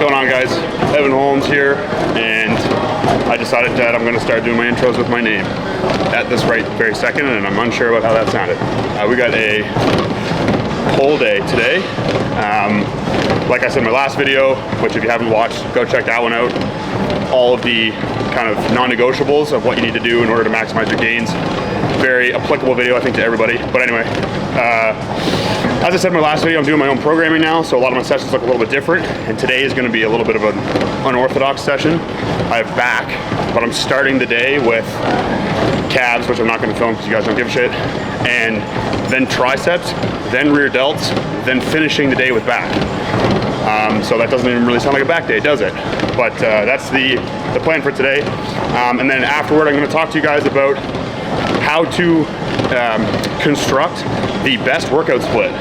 going on, guys? Evan Holmes here, and I decided that I'm going to start doing my intros with my name at this very second, and I'm unsure about how that sounded. We got a whole day today. Like I said in my last video, which if you haven't watched, go check that one out. All of the kind of non-negotiables of what you need to do in order to maximize your gains. Very applicable video, I think, to everybody. But anyway, as I said in my last video, I'm doing my own programming now, so a lot of my sessions look a little bit different. And today is going to be a little bit of an unorthodox session. I have back, but I'm starting the day with calves, which I'm not going to film because you guys don't give a shit, and then triceps, then rear delts, then finishing the day with back. So that doesn't even really sound like a back day, does it? But that's the plan for today. And then afterward, I'm going to talk to you guys about how to construct the best workout split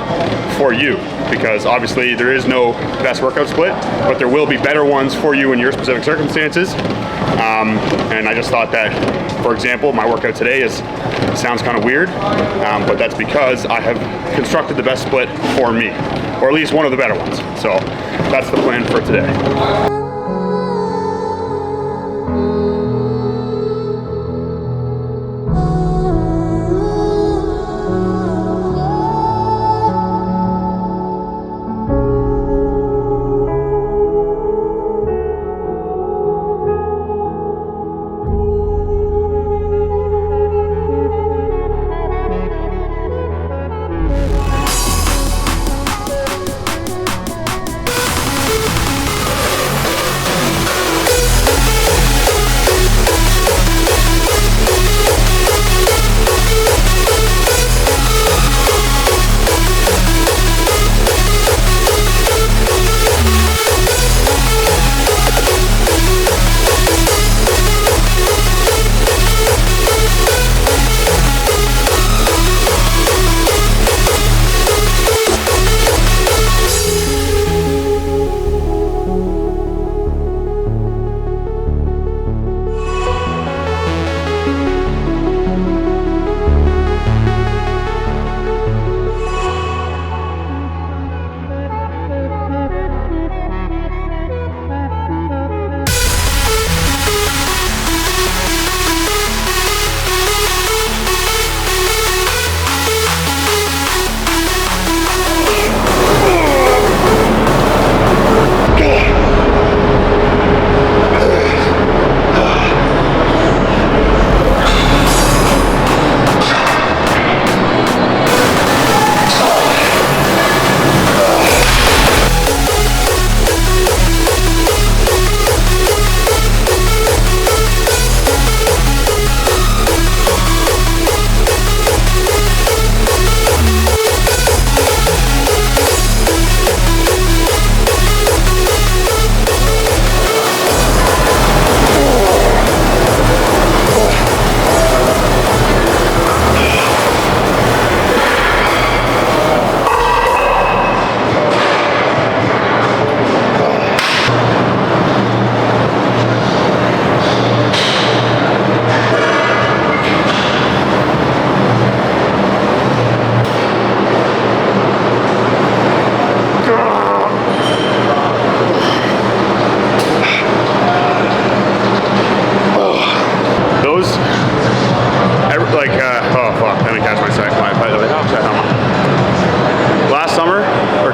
for you, because obviously there is no best workout split, but there will be better ones for you in your specific circumstances. And I just thought that, for example, my workout today sounds kind of weird, but that's because I have constructed the best split for me, or at least one of the better ones. So that's the plan for today.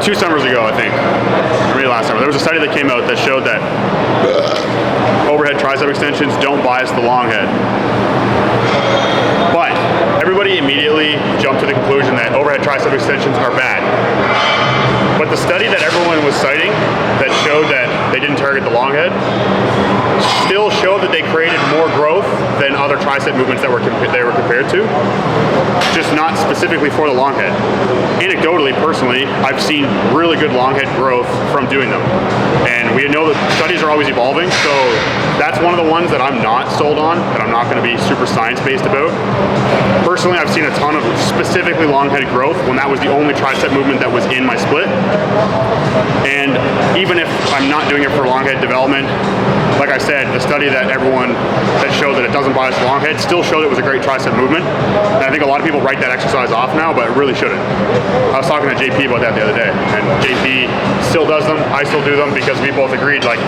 Two summers ago, I think, or maybe last summer, there was a study that came out that showed that overhead tricep extensions don't bias the long head. But everybody immediately jumped to the conclusion that overhead tricep extensions are bad. But the study that everyone was citing that showed that they didn't target the long head still showed that they created more growth than other tricep movements that they were compared to, just not specifically for the long head. Anecdotally, personally, I've seen really good long head growth from doing them. And we know that studies are always evolving, so that's one of the ones that I'm not sold on, that I'm not going to be super science-based about. Personally, I've seen a ton of specifically long-headed growth when that was the only tricep movement that was in my split. And even if I'm not doing it for for long head development. Like I said, the study that showed that it doesn't bias the long head still showed it was a great tricep movement. And I think a lot of people write that exercise off now, but it really shouldn't. I was talking to JP about that the other day, and JP still does them. I still do them because we both agreed, like,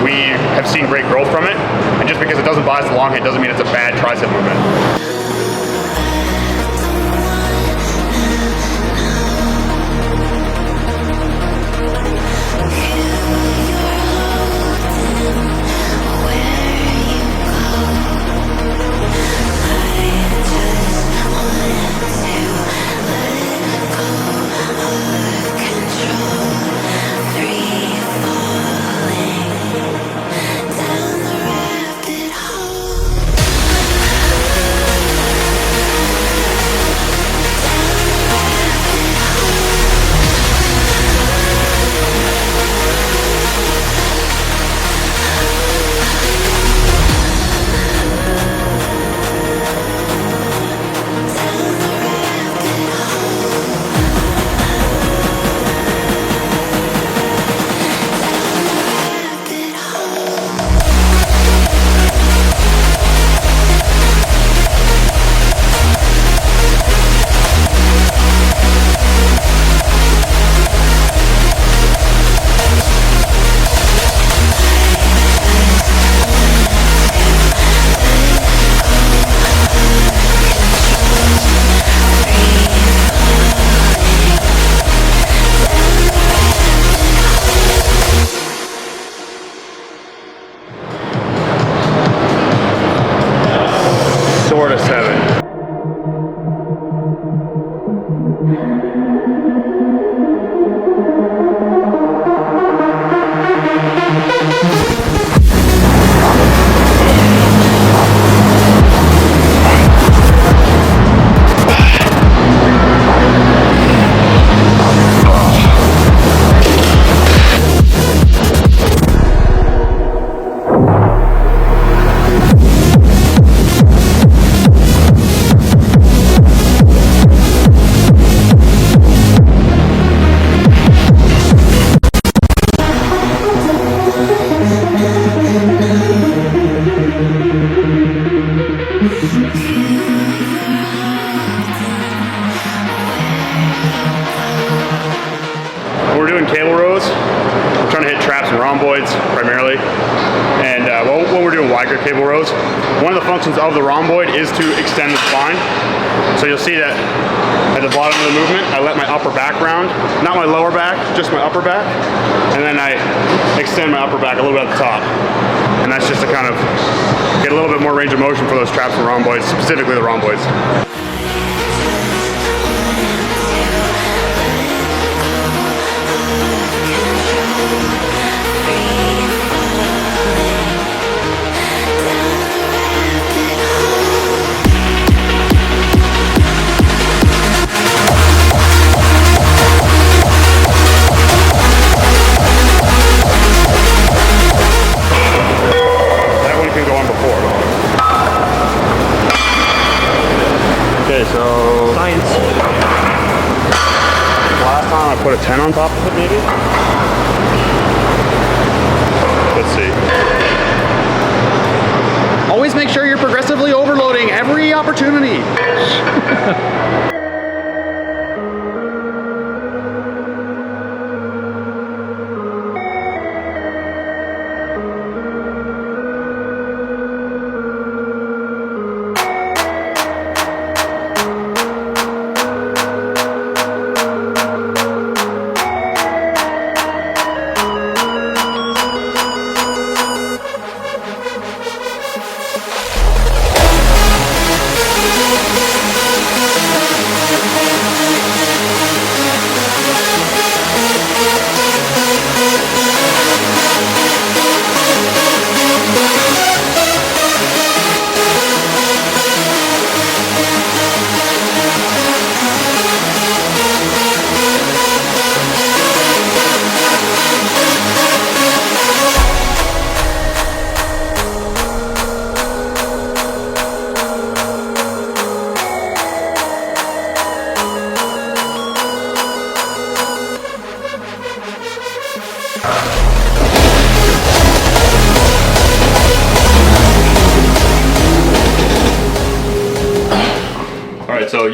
we have seen great growth from it. And just because it doesn't bias the long head doesn't mean it's a bad tricep movement. Sort of 7. We're doing cable rows. We're trying to hit traps and rhomboids primarily. And when we're doing wide grip cable rows, one of the functions of the rhomboid is to extend the spine. So you'll see that at the bottom of the movement, I let my upper back round, not my lower back, just my upper back. And then I extend my upper back a little bit at the top. And that's just to kind of get a little bit more range of motion for those traps and rhomboids, specifically the rhomboids. Okay, so science. Last time I put a 10 on top of it, maybe? Let's see. Always make sure you're progressively overloading every opportunity.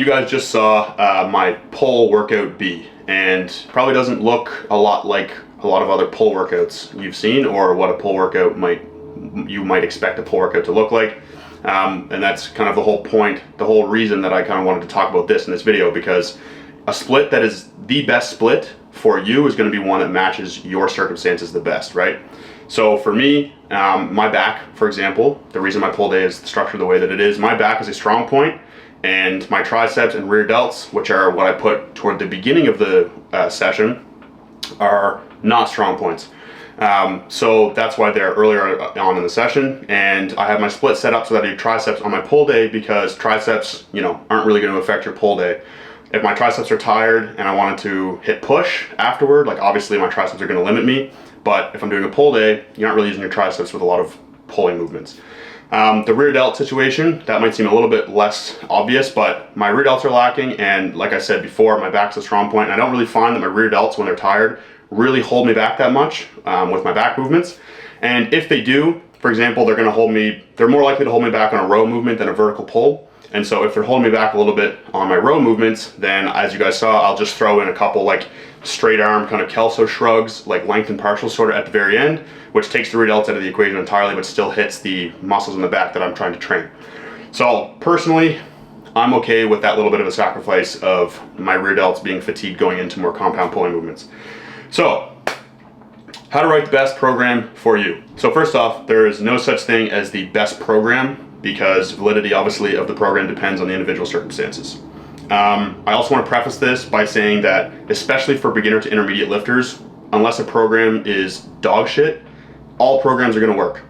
you guys just saw my pull workout B, and probably doesn't look a lot like a lot of other pull workouts you've seen, or what a pull workout you might expect a pull workout to look like. And that's kind of the whole point, the whole reason that I kind of wanted to talk about this in this video, because a split that is the best split for you is going to be one that matches your circumstances the best, right? So for me, my back, for example, the reason my pull day is structured the way that it is, my back is a strong point, and my triceps and rear delts, which are what I put toward the beginning of the session, are not strong points. So that's why they're earlier on in the session, and I have my split set up so that I do triceps on my pull day, because triceps, aren't really going to affect your pull day. If my triceps are tired and I wanted to hit push afterward, like obviously my triceps are going to limit me, but if I'm doing a pull day, you're not really using your triceps with a lot of pulling movements. The rear delt situation, that might seem a little bit less obvious, but my rear delts are lacking, and like I said before, my back's a strong point, and I don't really find that my rear delts, when they're tired, really hold me back that much with my back movements. And if they do, for example, they're more likely to hold me back on a row movement than a vertical pull. And so if they're holding me back a little bit on my row movements, then as you guys saw, I'll just throw in a couple like straight arm kind of Kelso shrugs, like length and partial sort of at the very end, which takes the rear delts out of the equation entirely, but still hits the muscles in the back that I'm trying to train. So personally, I'm okay with that little bit of a sacrifice of my rear delts being fatigued going into more compound pulling movements. So, how to write the best program for you. So first off, there is no such thing as the best program, because validity obviously of the program depends on the individual circumstances. I also want to preface this by saying that, especially for beginner to intermediate lifters, unless a program is dog shit, all programs are going to work.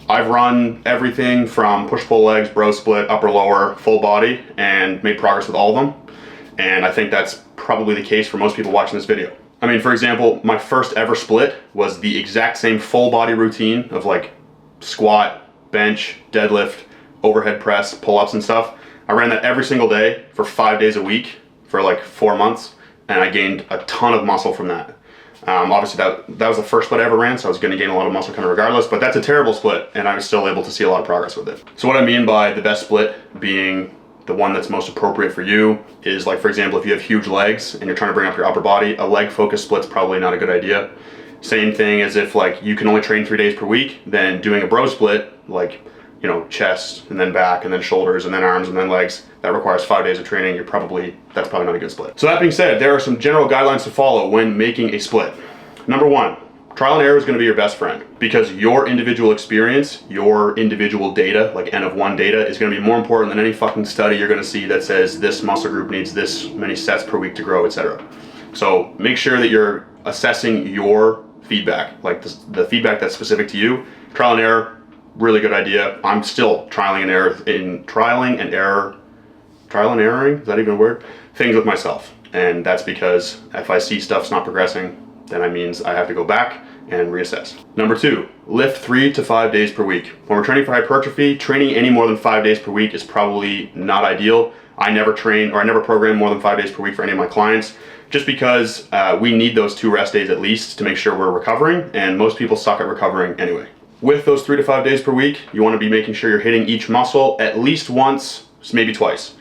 I've run everything from push-pull legs, bro split, upper lower, full body, and made progress with all of them. And I think that's probably the case for most people watching this video. I mean, for example, my first ever split was the exact same full body routine of like squat, bench, deadlift, overhead press, pull-ups and stuff. I ran that every single day for 5 days a week for like 4 months, and I gained a ton of muscle from that. Obviously that was the first split I ever ran, so I was going to gain a lot of muscle kind of regardless, but that's a terrible split, and I was still able to see a lot of progress with it. So what I mean by the best split being the one that's most appropriate for you is, like, for example, if you have huge legs and you're trying to bring up your upper body, a leg focused split's probably not a good idea. Same thing as if like you can only train 3 days per week, then doing a bro split, like, chest and then back and then shoulders and then arms and then legs, that requires 5 days of training. That's probably not a good split. So that being said, there are some general guidelines to follow when making a split. Number one, trial and error is going to be your best friend, because your individual experience, your individual data, like N of 1 data, is going to be more important than any fucking study you're going to see that says this muscle group needs this many sets per week to grow, etc. So make sure that you're assessing your feedback, like the feedback that's specific to you. Trial and error, really good idea. I'm still trialing and erroring, is that even a word? Things with myself. And that's because if I see stuff's not progressing, then that means I have to go back and reassess. Number two, lift 3 to 5 days per week. When we're training for hypertrophy, training any more than 5 days per week is probably not ideal. I never program more than 5 days per week for any of my clients, just because we need those 2 rest days at least to make sure we're recovering, and most people suck at recovering anyway. With those 3 to 5 days per week, you want to be making sure you're hitting each muscle at least once, maybe twice.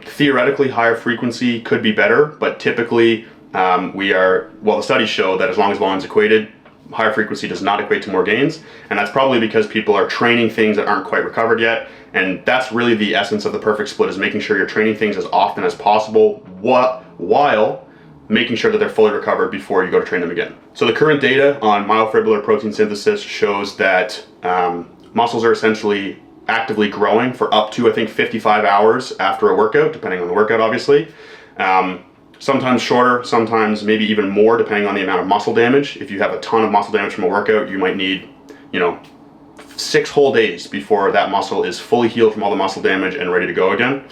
Theoretically, higher frequency could be better, but typically the studies show that as long as volume's equated, higher frequency does not equate to more gains, and that's probably because people are training things that aren't quite recovered yet, and that's really the essence of the perfect split, is making sure you're training things as often as possible while making sure that they're fully recovered before you go to train them again. So the current data on myofibrillar protein synthesis shows that muscles are essentially actively growing for up to, I think, 55 hours after a workout, depending on the workout, obviously. Sometimes shorter, sometimes maybe even more, depending on the amount of muscle damage. If you have a ton of muscle damage from a workout, you might need, 6 whole days before that muscle is fully healed from all the muscle damage and ready to go again.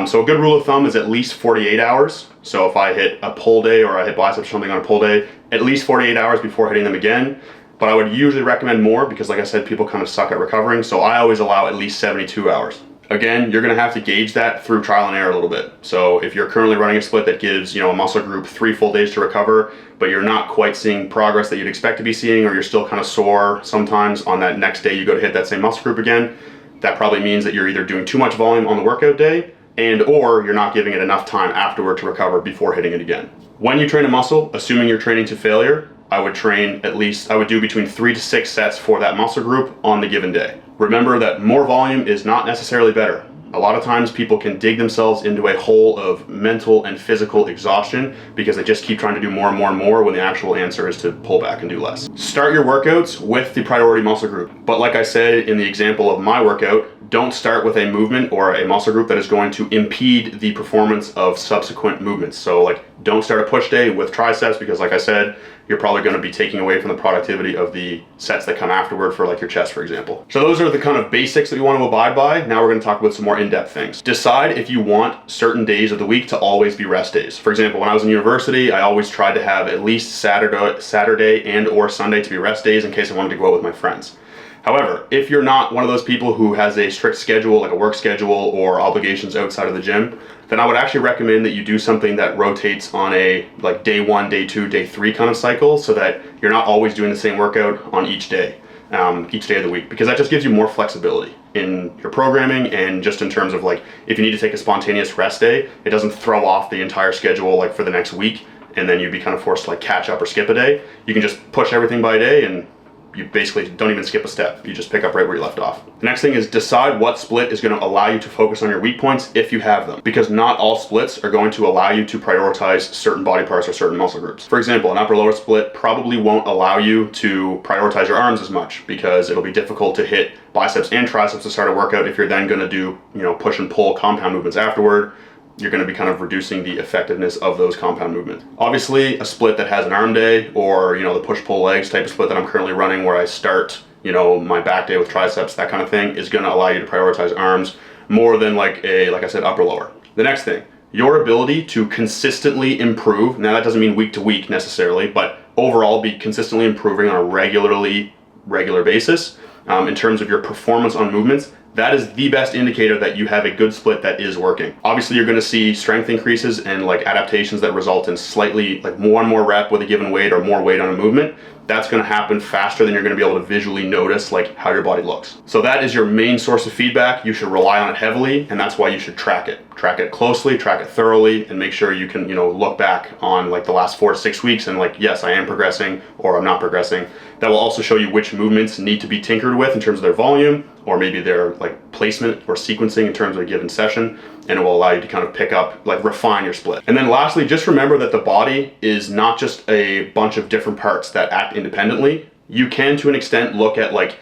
So a good rule of thumb is at least 48 hours. So if I hit a pull day or I hit biceps or something on a pull day, at least 48 hours before hitting them again. But I would usually recommend more because, like I said, people kind of suck at recovering. So I always allow at least 72 hours. Again, you're going to have to gauge that through trial and error a little bit. So if you're currently running a split that gives, a muscle group 3 full days to recover, but you're not quite seeing progress that you'd expect to be seeing, or you're still kind of sore sometimes on that next day you go to hit that same muscle group again, that probably means that you're either doing too much volume on the workout day, and or you're not giving it enough time afterward to recover before hitting it again. When you train a muscle, assuming you're training to failure, I would do between 3 to 6 sets for that muscle group on the given day. Remember that more volume is not necessarily better. A lot of times people can dig themselves into a hole of mental and physical exhaustion because they just keep trying to do more and more and more when the actual answer is to pull back and do less. Start your workouts with the priority muscle group. But like I said in the example of my workout, don't start with a movement or a muscle group that is going to impede the performance of subsequent movements. So like, don't start a push day with triceps because like I said, you're probably going to be taking away from the productivity of the sets that come afterward for like your chest, for example. So those are the kind of basics that we want to abide by. Now we're going to talk about some more in-depth things. Decide if you want certain days of the week to always be rest days. For example, when I was in university, I always tried to have at least Saturday and or Sunday to be rest days in case I wanted to go out with my friends. However, if you're not one of those people who has a strict schedule, like a work schedule or obligations outside of the gym, then I would actually recommend that you do something that rotates on a like day 1, day 2, day 3 kind of cycle so that you're not always doing the same workout on each day of the week, because that just gives you more flexibility in your programming and just in terms of like, if you need to take a spontaneous rest day, it doesn't throw off the entire schedule like for the next week and then you'd be kind of forced to like catch up or skip a day. You can just push everything by day and you basically don't even skip a step. You just pick up right where you left off. The next thing is decide what split is going to allow you to focus on your weak points if you have them, because not all splits are going to allow you to prioritize certain body parts or certain muscle groups. For example, an upper lower split probably won't allow you to prioritize your arms as much because it'll be difficult to hit biceps and triceps to start a workout if you're then going to do, push and pull compound movements afterward. You're going to be kind of reducing the effectiveness of those compound movements. Obviously, a split that has an arm day or, the push-pull legs type of split that I'm currently running where I start, my back day with triceps, that kind of thing, is going to allow you to prioritize arms more than like I said, upper lower. The next thing, your ability to consistently improve. Now that doesn't mean week to week necessarily, but overall be consistently improving on a regular basis in terms of your performance on movements. That is the best indicator that you have a good split that is working. Obviously, you're going to see strength increases and like adaptations that result in slightly like more rep with a given weight or more weight on a movement. That's going to happen faster than you're going to be able to visually notice like how your body looks. So that is your main source of feedback. You should rely on it heavily, and that's why you should track it. Track it closely, track it thoroughly, and make sure you can, look back on like the last 4 to 6 weeks and like, yes, I am progressing or I'm not progressing. That will also show you which movements need to be tinkered with in terms of their volume or maybe their like placement or sequencing in terms of a given session, and it will allow you to kind of pick up, like refine your split. And then lastly, just remember that the body is not just a bunch of different parts that act independently. You can, to an extent, look at like,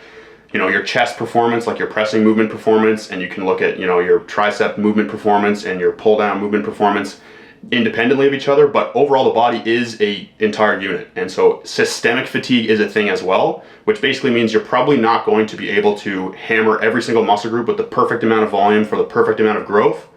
your chest performance, like your pressing movement performance, and you can look at, your tricep movement performance and your pull down movement performance independently of each other, but overall the body is a entire unit. And so systemic fatigue is a thing as well, which basically means you're probably not going to be able to hammer every single muscle group with the perfect amount of volume for the perfect amount of growth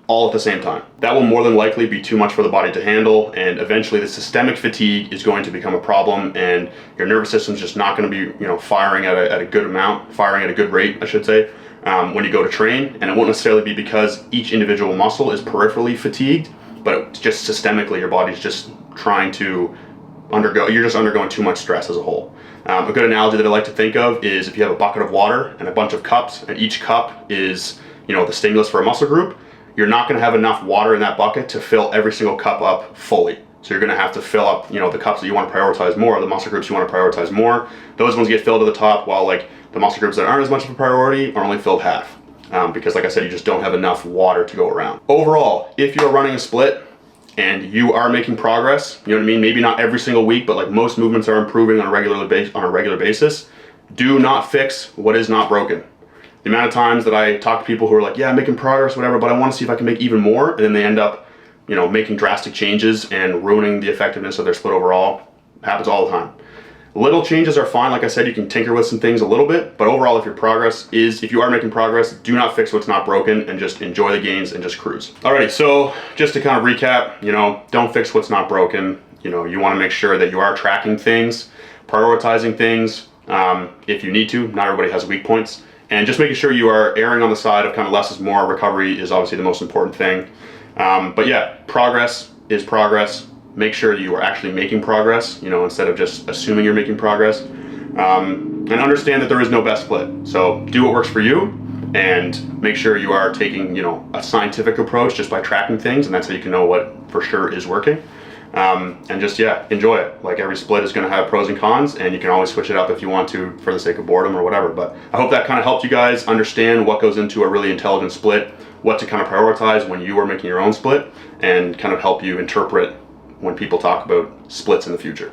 all at the same time. That will more than likely be too much for the body to handle, and eventually the systemic fatigue is going to become a problem and your nervous system's just not going to be firing at a good rate, I should say, when you go to train. And it won't necessarily be because each individual muscle is peripherally fatigued, but it's just systemically your body's just trying to you're just undergoing too much stress as a whole. A good analogy that I like to think of is if you have a bucket of water and a bunch of cups, and each cup is the stimulus for a muscle group, you're not going to have enough water in that bucket to fill every single cup up fully. So you're going to have to fill up the cups that you want to prioritize more, the muscle groups you want to prioritize more. Those ones get filled to the top, while like the muscle groups that aren't as much of a priority are only filled half. Because like I said, you just don't have enough water to go around. Overall, if you're running a split and you are making progress, maybe not every single week, but like most movements are improving on a regular basis, do not fix what is not broken. The amount of times that I talk to people who are like, yeah, I'm making progress, whatever, but I want to see if I can make even more, and then they end up, making drastic changes and ruining the effectiveness of their split overall. It happens all the time. Little changes are fine. Like I said, you can tinker with some things a little bit, but overall, if you are making progress, do not fix what's not broken and just enjoy the gains and just cruise. Alrighty, so just to kind of recap, don't fix what's not broken. You want to make sure that you are tracking things, prioritizing things if you need to. Not everybody has weak points. And just making sure you are erring on the side of kind of less is more. Recovery is obviously the most important thing. But yeah, progress is progress. Make sure that you are actually making progress, instead of just assuming you're making progress. And understand that there is no best split. So do what works for you. and make sure you are taking, a scientific approach just by tracking things, and that's how you can know what for sure is working. And just, enjoy it. Like, every split is going to have pros and cons, and you can always switch it up if you want to for the sake of boredom or whatever. But I hope that kind of helped you guys understand what goes into a really intelligent split, what to kind of prioritize when you are making your own split, and kind of help you interpret when people talk about splits in the future.